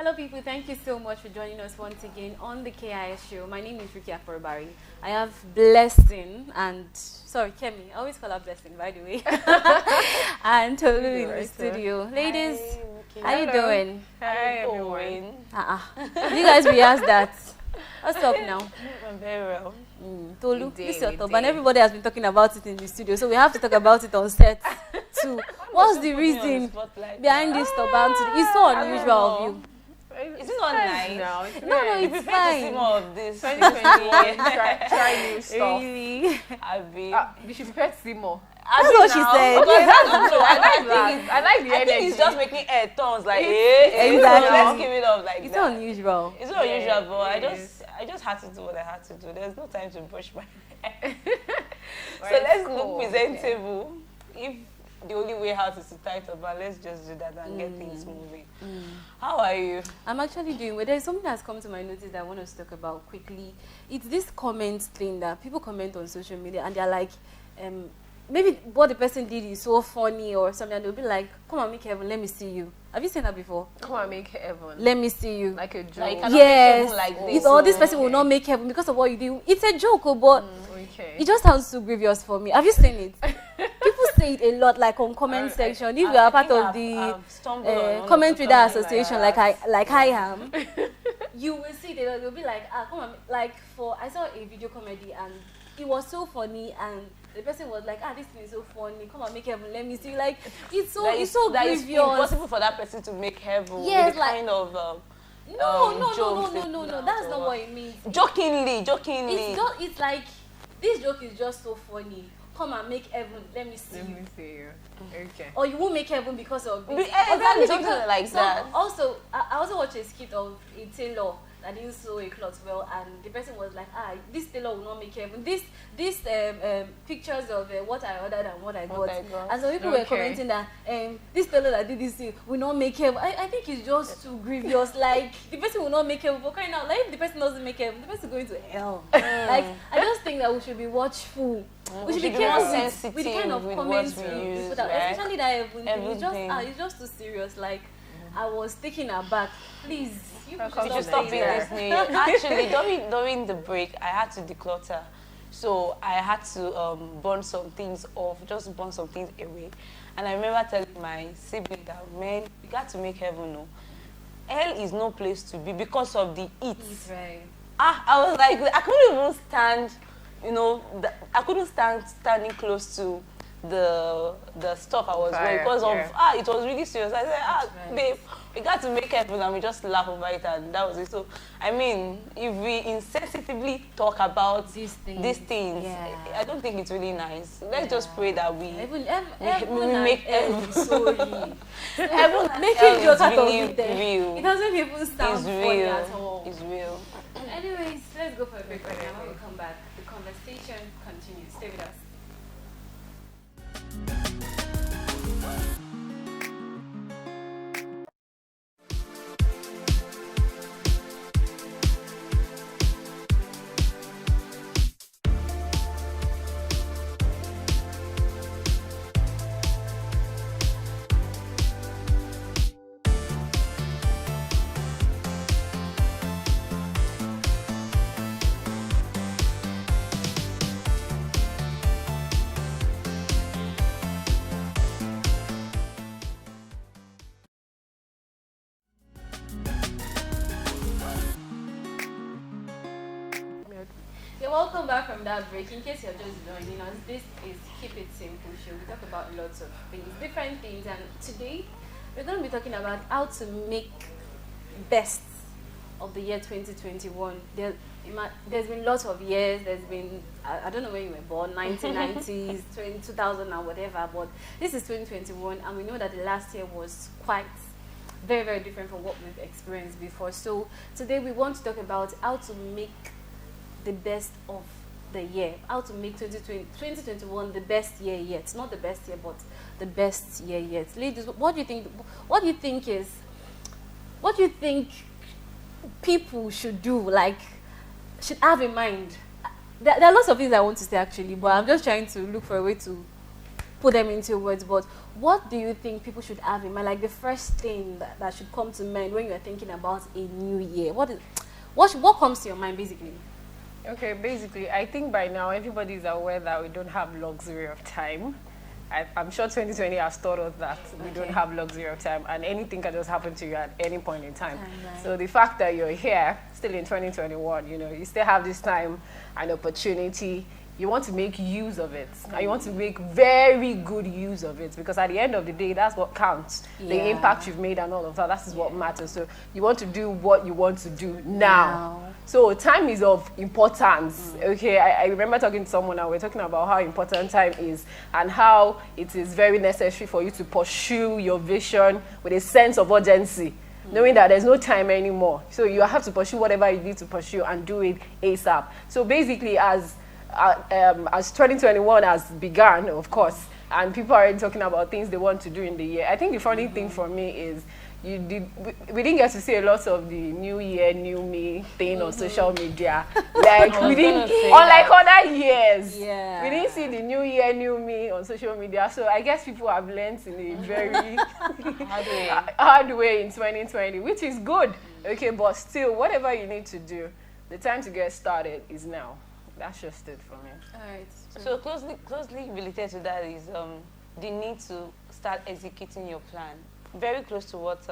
Hello people, thank you so much for joining us once again on the KIS show. My name is Ricky Aforobari. I have Blessing and, sorry, Kemi, I always call her Blessing by the way, and Tolu in the studio. Ladies, how you doing? Hi everyone. You guys rehearse that. What's up now? I'm very well. Tolu, this is your top, and everybody has been talking about it in the studio, so we have to talk about it on set too. What's the reason behind this turban today? It's so unusual of you. Is it not nice? No, it's If fine. to see more of this. 2021, try new stuff. Really? You should prepare to see more. That's what she said. Okay, that's true. I like the I energy. think it's just making air tones like, exactly. Exactly. Let's give it up like It's that. unusual. It's not unusual, but is. I just had to do what I had to do. There's no time to brush my hair. So Right, let's cool. look presentable. If the only way out is to tie it up, but let's just do that and get things moving. How are you? I'm actually doing well. There's something that's come to my notice that I want us to talk about quickly. It's this comment thing that people comment on social media and they're like, maybe what the person did is so funny or something, and they'll be like, come on, make heaven, let me see you. Have you seen that before? Come on, make heaven. Let me see you. Like a joke. Like, I cannot Yes. make heaven like this. This person will not make heaven because of what you do. It's a joke, but Okay. it just sounds too grievous for me. Have you seen it? People say it a lot, like on comment section. If you are part of the comment reader association, like I am, you will see they'll be like, come on, like I saw a video comedy and it was so funny and the person was like, this thing is so funny. Come on, make heaven. Let me see. Like it's so grievous. It's impossible for that person to make heaven. Yes, with the like kind of no. That's not what it means. Jokingly. It's like this joke is just so funny. Come and make heaven. Let me see. Let me see you. Okay. Or you won't make heaven because of this. Exactly, something like that. Also, I also watched a skit of a tailor that didn't sew a cloth well, and the person was like, this tailor will not make heaven. These pictures of what I ordered and what I got. And so people were commenting that this tailor that did this thing will not make heaven. I think it's just too grievous. Like the person will not make heaven for crying out. Like if the person doesn't make heaven, the person is going to hell. Like I just think that we should be watchful. We should be careful with the kind of comments we put out, especially that heaven thing. It's just too serious. Like I was taken aback. Please, you should stop it this new year. Actually, during the break, I had to declutter. So I had to burn some things off, just burn some things away. And I remember telling my sibling that, man, you got to make heaven know. Hell is no place to be because of the heat. Right. I was like, I couldn't even stand, I couldn't stand standing close to the stuff I was wearing because of it was really serious. I said, babe, we got to make heaven, and we just laugh over it, and that was it. So I mean, if we insensitively talk about these things, I don't think it's really nice. Let's just pray that we make heaven. Sorry. Making jokes out of it real. It doesn't even sound funny at all. It's real. Anyways, let's go for a break right now. When we come back, the conversation continues. Stay with us. Welcome back from that break. In case you're just joining us, this is Keep It Simple Show. We talk about lots of things, different things, and today we're going to be talking about how to make best of the year 2021. There's been lots of years. There's been, I don't know when you were born, 1990s, 2000 and whatever, but this is 2021, and we know that the last year was quite very, very different from what we've experienced before. So today we want to talk about how to make the best of the year, how to make 2021 the best year yet. Not the best year, but the best year yet. Ladies, what do you think? What do you think people should do? Like, should have in mind? There are lots of things I want to say actually, but I'm just trying to look for a way to put them into words, but what do you think people should have in mind? Like the first thing that should come to mind when you're thinking about a new year. What comes to your mind basically? Okay, basically, I think by now everybody's aware that we don't have luxury of time. I'm sure 2020 has taught us that we don't have luxury of time, and anything can just happen to you at any point in time. Right. So the fact that you're here, still in 2021, you still have this time and opportunity. You want to make use of it, and you want to make very good use of it, because at the end of the day, that's what counts. The impact you've made and all of that, that is what matters. So you want to do what you want to do now. So time is of importance. Okay, I remember talking to someone and we're talking about how important time is and how it is very necessary for you to pursue your vision with a sense of urgency, knowing that there's no time anymore. So you have to pursue whatever you need to pursue and do it ASAP. So basically, as 2021 has begun, of course, and people are already talking about things they want to do in the year, I think the funny thing for me is we didn't get to see a lot of the new year, new me thing on social media. Like we didn't, unlike other years, we didn't see the new year, new me on social media. So I guess people have learned in a very hard way in 2020, which is good. Okay, but still, whatever you need to do, the time to get started is now. That's just it for me. All right. So closely related to that is the need to start executing your plan. Very close to what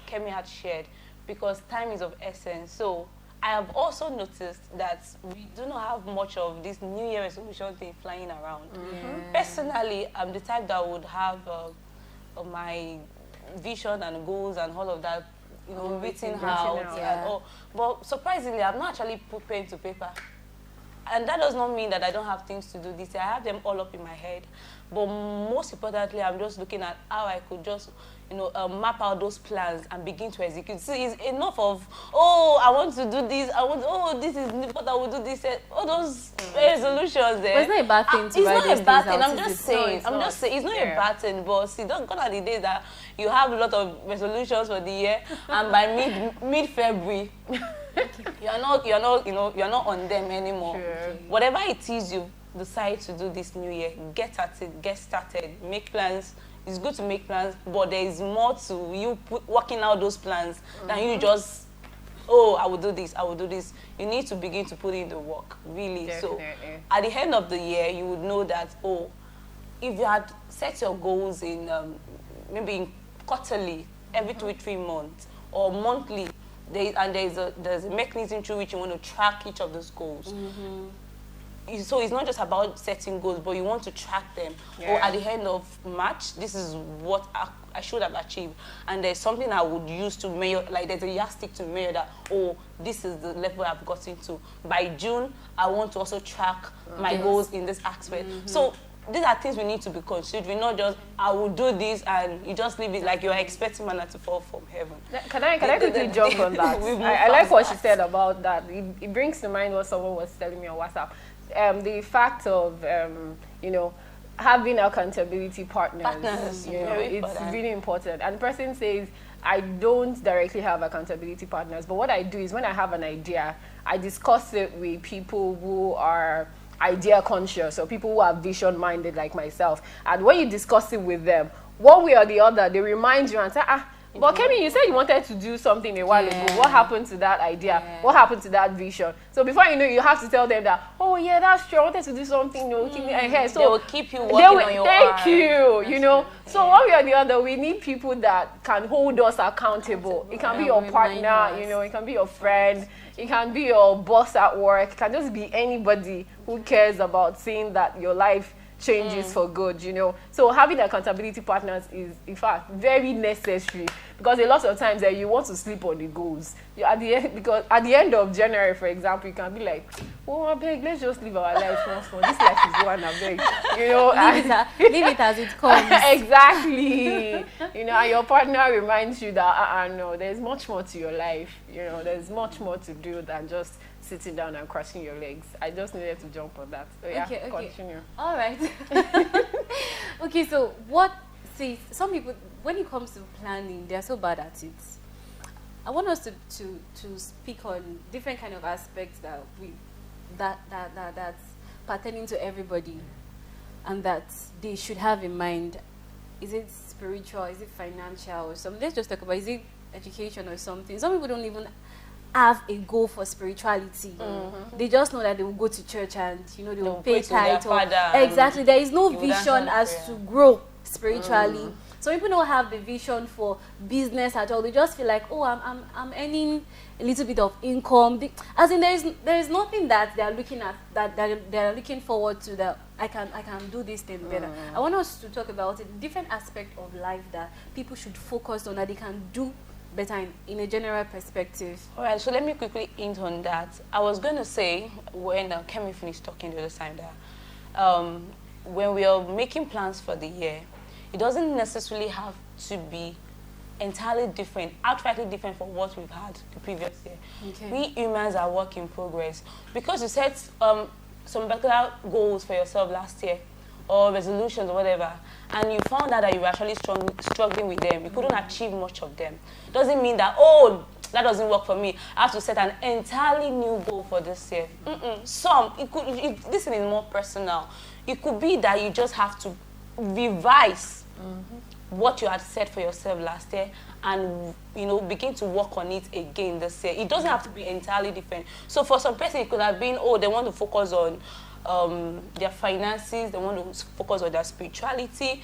Kemi had shared, because time is of essence. So I have also noticed that we do not have much of this New Year resolution thing flying around. Personally, I'm the type that would have my vision and goals and all of that, written out and all. But surprisingly, I've not actually put pen to paper. And that does not mean that I don't have things to do this year. I have them all up in my head. But most importantly, I'm just looking at how I could just, map out those plans and begin to execute. See, it's enough of, I want to do this. This is what I will do this. All those resolutions there. But it's not a bad thing to write those things out. It's not a bad thing. I'm just saying. It's not a bad thing. But see, gone are the days that you have a lot of resolutions for the year, and by mid-February, you're not on them anymore. Sure. Whatever it is you decide to do this new year, get at it, get started, make plans. It's good to make plans, but there is more to you working out those plans than you just, I will do this, I will do this. You need to begin to put in the work, really. Definitely. So at the end of the year, you would know that, if you had set your goals in maybe in quarterly, every 2-3 months, or monthly, there's a mechanism through which you want to track each of those goals. So it's not just about setting goals, but you want to track them. Or at the end of March, this is what I should have achieved. And there's something I would use to measure, like there's a yardstick to measure that, this is the level I've gotten to. By June, I want to also track my goals in this aspect. So these are things we need to be considering, not just, I will do this and you just leave it like you're expecting manna to fall from heaven. Can I quickly jump on that? I like what she said about that. It brings to mind what someone was telling me on WhatsApp. The fact of, having accountability partners, it's really important. And the person says, I don't directly have accountability partners, but what I do is when I have an idea, I discuss it with people who are idea conscious or people who are vision minded like myself. And when you discuss it with them, one way or the other, they remind you and say, but Kemi, you said you wanted to do something a while ago. What happened to that idea? What happened to that vision? So before you know, you have to tell them that, that's true, I wanted to do something, keep me ahead. So they will keep you working on your Thank you, So one way or the other, we need people that can hold us accountable. It can be your partner, it can be your friend, it can be your boss at work, it can just be anybody who cares about seeing that your life changes for good, So having accountability partners is, in fact, very necessary, because a lot of times you want to sleep on the goals. Because at the end of January, for example, you can be like, I beg, let's just live our life once more. This life is one, I beg. Leave it as it comes. Exactly. And your partner reminds you that, no, there's much more to your life. There's much more to do than just sitting down and crossing your legs. I just needed to jump on that. So Okay. Continue. All right. Okay, so some people, when it comes to planning, they're so bad at it. I want us to speak on different kind of aspects that's pertaining to everybody. and that they should have in mind? Is it spiritual? Is it financial or something? Let's just talk about, is it education or something? Some people don't even have a goal for spirituality. They just know that they will go to church and they will pay tithe. Exactly. There is no vision as to grow spiritually. So people don't have the vision for business at all. They just feel like, oh, I'm earning a little bit of income. As in, there is nothing that they are looking at, that they are looking forward to, that I can do this thing better. I want us to talk about a different aspect of life that people should focus on, that they can do better in a general perspective. All right, so let me quickly hint on that. I was going to say, when Kemi finished talking the other time, that when we are making plans for the year, it doesn't necessarily have to be entirely different, outrightly different from what we've had the previous year. Okay. We humans are work in progress. Because you set some particular goals for yourself last year, or resolutions or whatever, and you found out that you were actually struggling with them, you couldn't achieve much of them, doesn't mean that, oh, that doesn't work for me, I have to set an entirely new goal for this year. This is more personal. It could be that you just have to revise what you had set for yourself last year and begin to work on it again this year. It doesn't have to be entirely different. So for some person, it could have been, oh, they want to focus on their finances, they want to focus on their spirituality.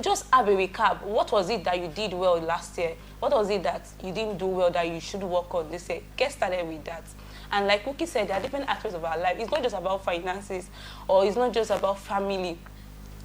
Just have a recap. What was it that you did well last year? What was it that you didn't do well that you should work on this year? Get started with that. And like Cookie said, there are different aspects of our life. It's not just about finances, or it's not just about family.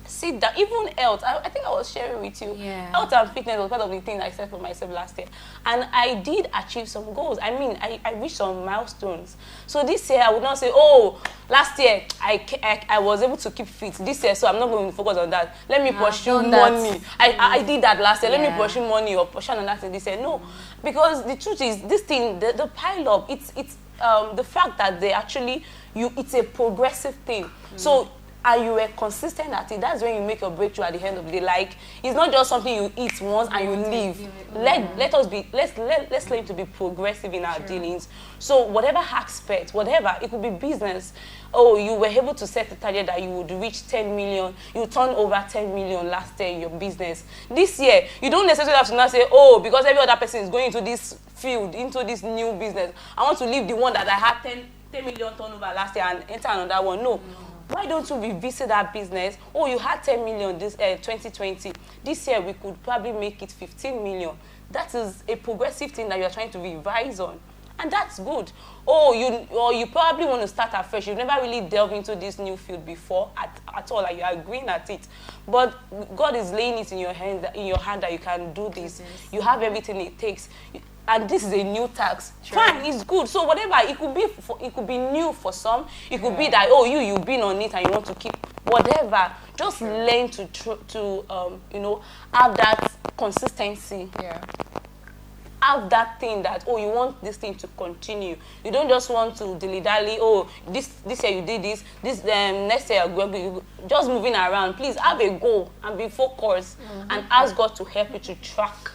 Sit down, even health. I think I was sharing with you. Yeah. Health and fitness was part of the thing I set for myself last year. And I did achieve some goals. I mean, I reached some milestones. So this year, I would not say, oh, last year, I was able to keep fit. This year, so I'm not going to focus on that. Let me pursue money. I did that last year. Let me pursue money or pursue another thing this year. No. Because the truth is, this thing, the pile up, it's the fact that they actually, it's a progressive thing. So, and you were consistent at it, that's when you make your breakthrough at the end of the day. Like, it's not just something you eat once and you leave. Let's learn to be progressive in our dealings. So whatever aspect, whatever, it could be business. Oh, you were able to set a target that you would reach 10 million. You turned over 10 million last year in your business. This year, you don't necessarily have to now say, oh, because every other person is going into this field, into this new business, I want to leave the one that I had 10 million turnover last year and enter another one. No. Why don't you revisit that business? Oh, you had 10 million this 2020. This year, we could probably make it 15 million. That is a progressive thing that you're trying to revise on. And that's good. Oh, you probably want to start afresh. You've never really delved into this new field before at all. Like, you are green at it. But God is laying it in your hand that you can do this. You have everything it takes. And this is a new tax. Fine, it's good. So whatever, it could be new for some. It could be that, oh, you've been on it and you want to keep whatever. Just learn to have that consistency. Yeah. Have that thing that, oh, you want this thing to continue. You don't just want to dilly-dally, oh, this year you did this next year you're going to just moving around. Please have a goal and be focused and ask God to help you to track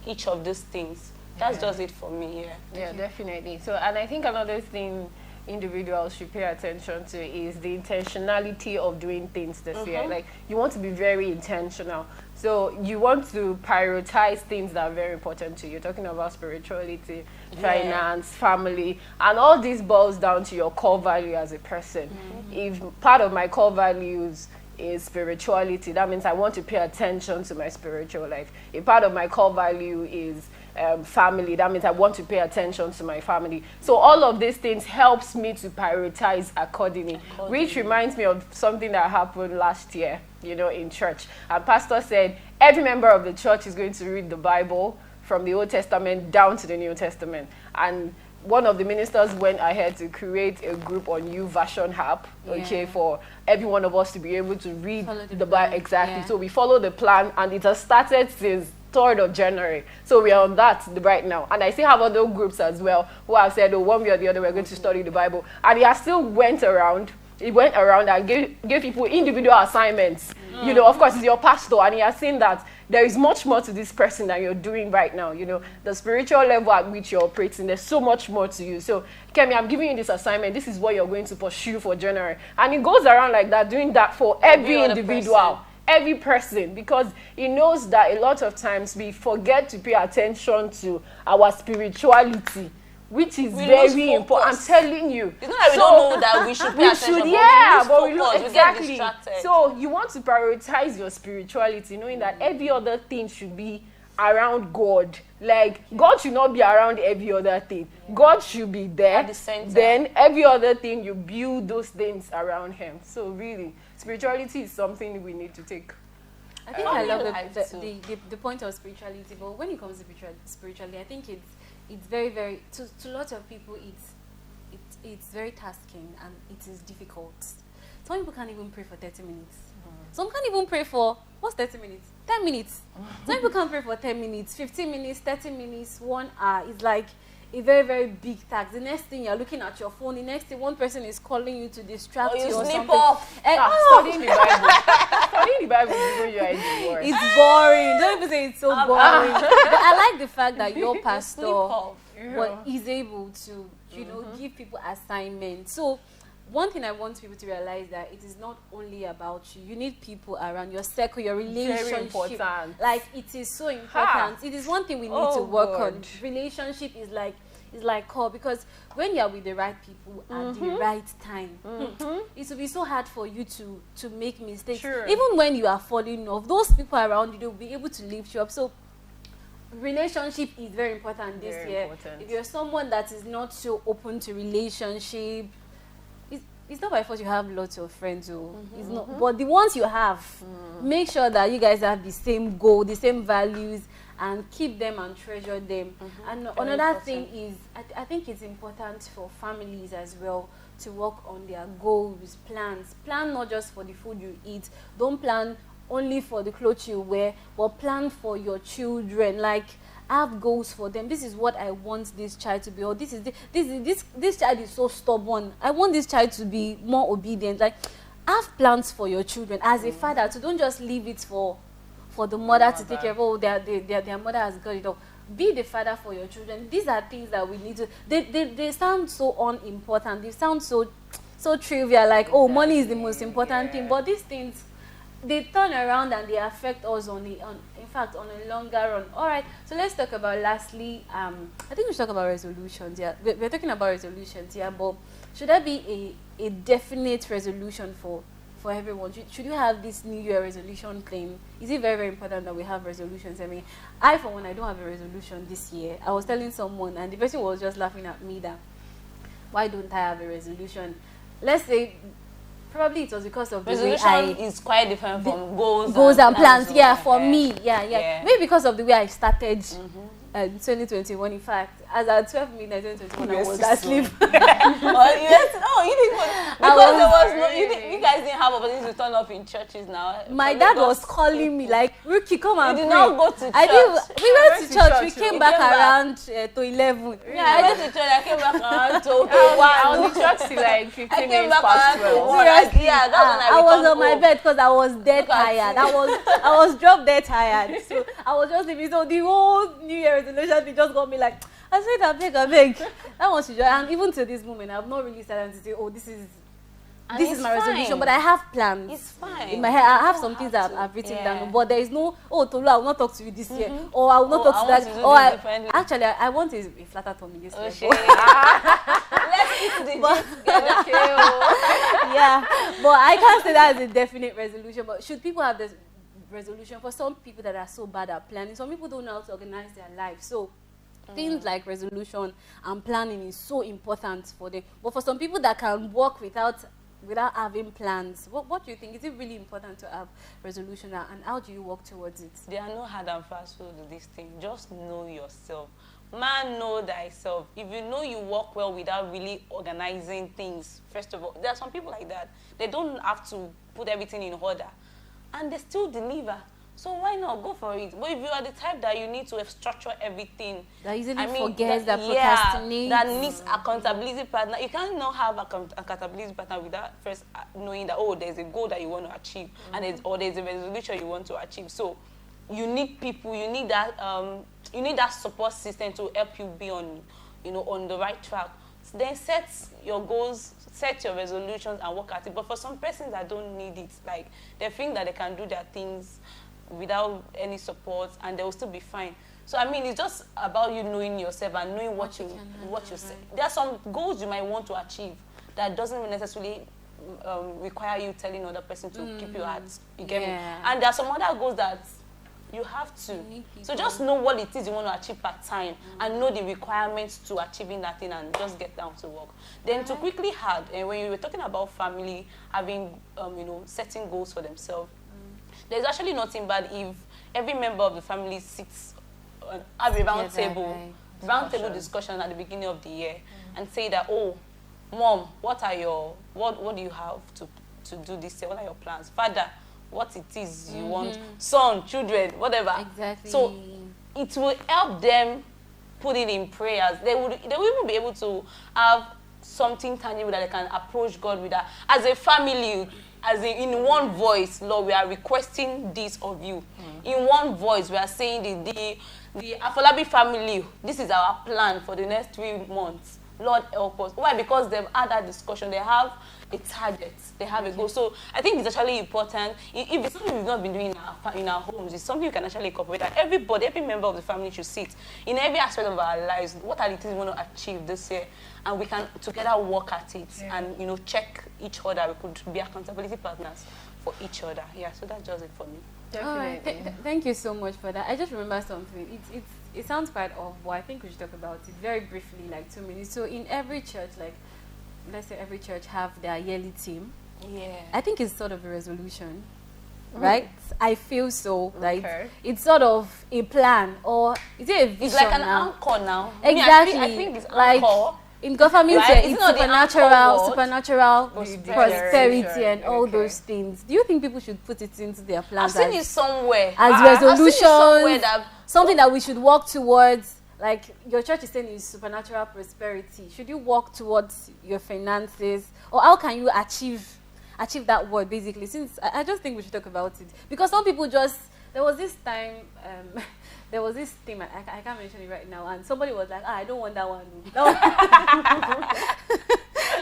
each of these things. That's just it for me, Yeah, definitely. So, and I think another thing individuals should pay attention to is the intentionality of doing things this year. Like, you want to be very intentional. So you want to prioritize things that are very important to you. You're talking about spirituality, finance, family, and all this boils down to your core value as a person. If part of my core values is spirituality, that means I want to pay attention to my spiritual life. If part of my core value is family, that means I want to pay attention to my family. So all of these things helps me to prioritize accordingly. Which reminds me of something that happened last year, in church. And pastor said every member of the church is going to read the Bible from the Old Testament down to the New Testament. And one of the ministers went ahead to create a group on YouVersion app, for every one of us to be able to read the Bible. Exactly. Yeah. So we follow the plan, and it has started since 3rd of January. So we are on that right now. And I still have other groups as well who have said, oh, one way or the other, we're going to study the Bible. And he still went around and gave people individual assignments. Of course, he's your pastor, and he has seen that there is much more to this person than you're doing right now. You know, the spiritual level at which you're operating, there's so much more to you. So, Kemi, I'm giving you this assignment. This is what you're going to pursue for January. And it goes around like that, doing that for every individual. Every person, because he knows that a lot of times we forget to pay attention to our spirituality, which is very important. I'm telling you. It's not that we don't know that we should pay attention, but we lose exactly. We get distracted. So you want to prioritize your spirituality, knowing that every other thing should be around God. Like, God should not be around every other thing. God should be there. At the center. Then every other thing, you build those things around him. So really, spirituality is something we need to take. I think I love the point of spirituality, but when it comes to spirituality, I think it's very, very, to lots of people, it's very tasking and it is difficult. Some people can't even pray for 30 minutes. Some can't even pray for, what's 30 minutes? 10 minutes. Some people can't pray for 10 minutes, 15 minutes, 30 minutes, 1 hour. It's like a very, very big task. The next thing, you're looking at your phone. The next thing, one person is calling you to distract you or something. Studying the Bible. Studying the Bible is when you're boring. It's boring. Don't even say it's so boring. But I like the fact that your pastor is able to, you know, give people assignments. So one thing I want people to realize that it is not only about you. You need people around your circle, your relationship. Very important. Like, it is so important. It is one thing we need to work on. Relationship is like core, because when you're with the right people at the right time, it will be so hard for you to make mistakes. Sure. Even when you are falling off, those people around you, they'll be able to lift you up. So relationship is very important this year. If you're someone that is not so open to relationship, it's not by force you have lots of friends, it's not. But the ones you have, make sure that you guys have the same goal, the same values, and keep them and treasure them. And another thing is, I think it's important for families as well to work on their goals, plans. Plan not just for the food you eat. Don't plan only for the clothes you wear, but plan for your children. Like, have goals for them. This is what I want this child to be, or this child is so stubborn. I want this child to be more obedient. Like, have plans for your children as a father. So don't just leave it for the mother to take care of. Oh, their mother has got it all. Be the father for your children. These are things that we need to. They sound so unimportant. They sound so trivial. Like, oh, money is the most important thing. But these things, they turn around and they affect us in fact on a longer run. All right, so let's talk about, lastly, I think we should talk about resolutions. Yeah, we're talking about resolutions. Yeah, but should there be a definite resolution for everyone? Should you have this New Year resolution thing? Is it very, very important that we have resolutions? I mean, for one, I don't have a resolution this year. I was telling someone, and the person was just laughing at me that, why don't I have a resolution? Let's say, probably it was because of the way resolution is quite different from goals and plans. Yeah, for me, yeah. Maybe because of the way I started 2021. In fact, as at 12 midnight 2021, I was asleep. You guys didn't have opportunity to turn up in churches now. My dad was calling me like, Ruki, come and pray. You did not go to church. We went to church. We came back around to 11. Yeah, I went to church. I came back around to 1. I was in church till like 15 minutes past 12. Seriously, yeah, that's when I was on my bed because I was dead tired. I was drop dead tired. So I was just sleeping. So the whole New Year resolution thing just got me like, I said, I beg. That was joy. And even to this moment, I've not really started to say, oh, this is my resolution. But I have plans. It's fine. In my head, I have some things that I've written down. But there is no, oh, Tolu, I will not talk to you this year. Or I will not talk to that. Actually, I want a flatter tummy this year. Let's eat the yeah. But I can't say that as a definite resolution. But should people have this resolution? For some people that are so bad at planning, some people don't know how to organize their life. So things like resolution and planning is so important for them. But for some people that can work without having plans, what do you think? Is it really important to have resolution, and how do you work towards it? There are no hard and fast rules to this thing. Just know yourself. Man, know thyself. If you know you work well without really organizing things, first of all, there are some people like that. They don't have to put everything in order, and they still deliver. So why not go for it? But if you are the type that you need to structure everything, that easily forgets, that procrastinates, that needs accountability partner, you can't not have accountability partner without first knowing that, oh, there's a goal that you want to achieve, and there's a resolution you want to achieve. So you need people, you need that support system to help you be on, on the right track. So then set your goals, set your resolutions, and work at it. But for some persons that don't need it, like they think that they can do their things without any support and they will still be fine. So I mean, it's just about you knowing yourself and knowing what you say. There are some goals you might want to achieve that doesn't necessarily require you telling other person to keep you at. You get me? And there are some other goals that you have to. So just know what it is you want to achieve per time and know the requirements to achieving that thing and just get down to work. Then to quickly add, when you were talking about family having, setting goals for themselves, there's actually nothing bad if every member of the family sits have a round table discussion at the beginning of the year and say that, oh, Mom, what do you have to do this year? What are your plans? Father, what it is you want? Son, children, whatever. Exactly. So it will help them put it in prayers. They will even be able to have something tangible that they can approach God with. That as a family, in one voice, Lord, we are requesting this of you. In one voice, we are saying the Afolabi family, this is our plan for the next 3 months. Lord, help us. Why? Because they've had that discussion. They have a target. They have a goal. So I think it's actually important. If it's something we've not been doing in our homes, it's something you can actually incorporate. That every member of the family should sit in every aspect of our lives. What are the things we want to achieve this year? And we can together work at it and, check each other. We could be accountability partners for each other. Yeah, so that's just it for me. Definitely. Thank you so much for that. I just remember something. It sounds quite off, but I think we should talk about it very briefly, like 2 minutes. So in every church, like let's say every church have their yearly theme. Yeah. I think it's sort of a resolution, right? I feel so. Like it's sort of a plan, or is it a vision? It's like an anchor now. Exactly. I think it's like anchor. In GOFAMINT, Right? it's Supernatural prosperity and all those things. Do you think people should put it into their plans? I've seen it somewhere. As resolutions, something that we should work towards. Like your church is saying is supernatural prosperity. Should you work towards your finances? Or how can you achieve that word, basically? Since I just think we should talk about it. Because some people just, there was this time, there was this thing, I can't mention it right now, and somebody was like, I don't want that one.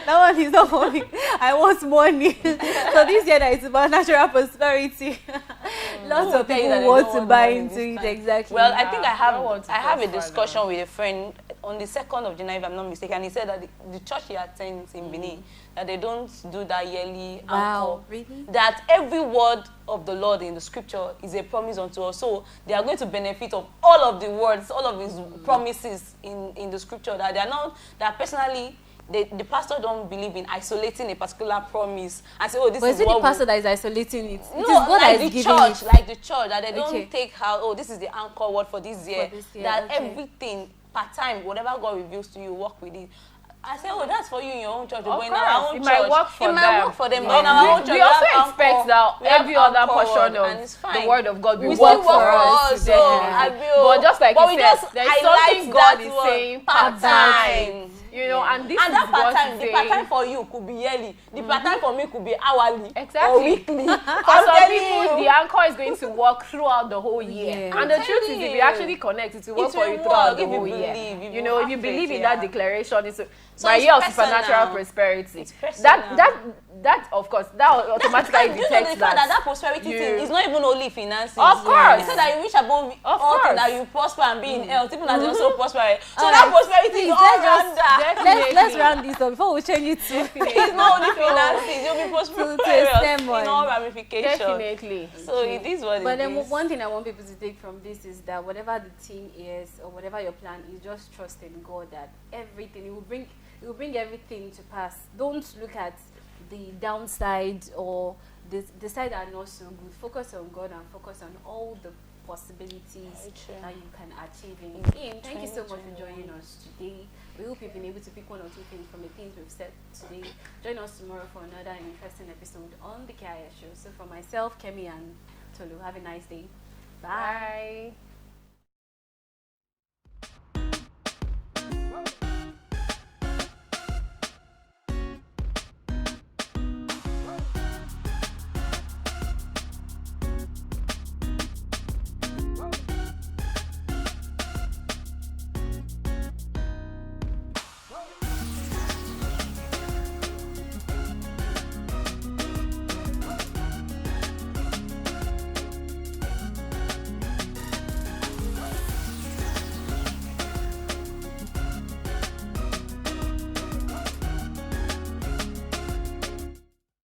That one is not for me. I want money. So this year that it's about natural prosperity. Lots of people want to buy into it, exactly. Well, I think I have a discussion with a friend on the 2nd of January, if I'm not mistaken, and he said that the church he attends in Benin, that they don't do that yearly anchor. Really? That every word of the Lord in the scripture is a promise unto us. So they are going to benefit of all of the words, all of his promises in the scripture. That they are not, that personally, the pastor don't believe in isolating a particular promise and say, oh, this is what the pastor that is isolating it? No, it is God like that is the giving church, it. like the church, that they don't take out, oh, this is the anchor word for this year. That everything, part time, whatever God reveals to you, work with it. I say, oh, that's for you in your own church. But in our own church, it might work for them. But in our own church, we also expect that every other portion of the word of God will work for us. But just like you said, there's something God is saying part time. And this and that is part time, the part time for you could be yearly. The part time for me could be hourly or weekly. For some people, the anchor is going to work throughout the whole year. And the truth is, if you actually connect, it will work for you throughout the whole year. If you believe in that declaration, it's by year of supernatural prosperity. That of course, that automatically detects that prosperity thing is not even only finances. Of course. It's so that you reach above all things, that you prosper and be in health, even as you also prosper. So that prosperity is all around that. Let's round this up before we change it to it's not only finances, you'll be prosperous in all ramifications. Definitely. So it is what it is. But then one thing I want people to take from this is that whatever the theme is or whatever your plan is, just trust in God that everything, it will bring everything to pass. Don't look at the downside or the side that are not so good. Focus on God and focus on all the possibilities that you can achieve in Him. Thank you so much for joining us today. We hope you've been able to pick 1 or 2 things from the things we've said today. Join us tomorrow for another interesting episode on the KIS show. So for myself, Kemi and Tolu, have a nice day. Bye. Bye.